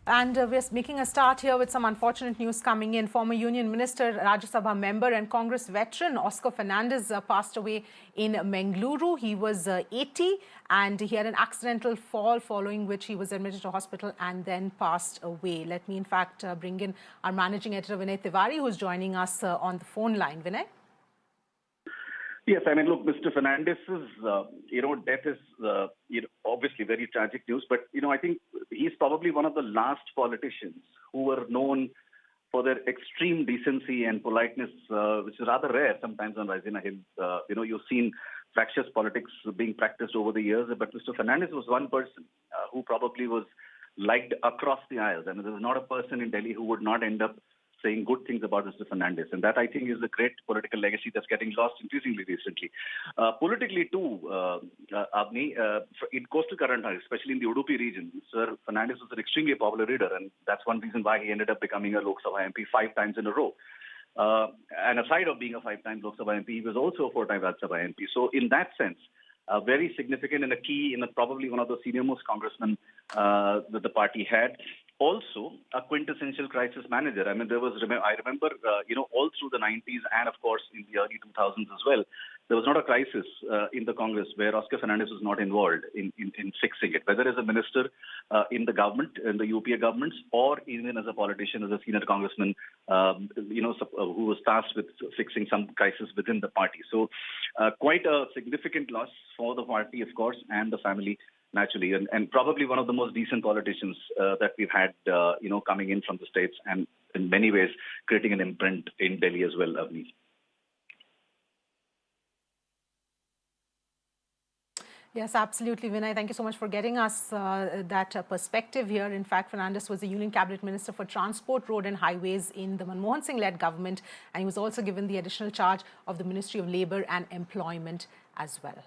And we're making a start here with some unfortunate news coming in. Former Union Minister, Rajya Sabha member and Congress veteran Oscar Fernandes passed away in Mangaluru. He was 80 and he had an accidental fall following which he was admitted to hospital and then passed away. Let me in fact bring in our managing editor Vinay Tiwari, who's joining us on the phone line. Vinay? Yes, I mean, look, Mr. Fernandes's, death is, obviously very tragic news. But, I think he's probably one of the last politicians who were known for their extreme decency and politeness, which is rather rare sometimes on Rising Hill. You've seen fractious politics being practiced over the years. But Mr. Fernandes was one person who probably was liked across the aisles. I mean, there's not a person in Delhi who would not end up saying good things about Mr. Fernandes. And that, I think, is a great political legacy that's getting lost increasingly recently. Politically, too, Avni, in coastal Karnataka, especially in the Udupi region, Sir Fernandes was an extremely popular leader, and that's one reason why he ended up becoming a Lok Sabha MP 5 times in a row. And aside of being a 5-time Lok Sabha MP, he was also a 4-time Rajya Sabha MP. So in that sense, very significant and a key, probably one of the senior-most congressmen that the party had. Also, a quintessential crisis manager. I mean, I remember, all through the 90s and, of course, in the early 2000s as well, there was not a crisis in the Congress where Oscar Fernandes was not involved in fixing it, whether as a minister in the government, in the UPA governments, or even as a politician, as a senior congressman, who was tasked with fixing some crisis within the party. So quite a significant loss for the party, of course, and the family, naturally, and probably one of the most decent politicians that we've had, coming in from the States and in many ways creating an imprint in Delhi as well, Avni. Yes, absolutely, Vinay. Thank you so much for getting us that perspective here. In fact, Fernandes was the Union Cabinet Minister for Transport, Road and Highways in the Manmohan Singh-led government, and he was also given the additional charge of the Ministry of Labour and Employment as well.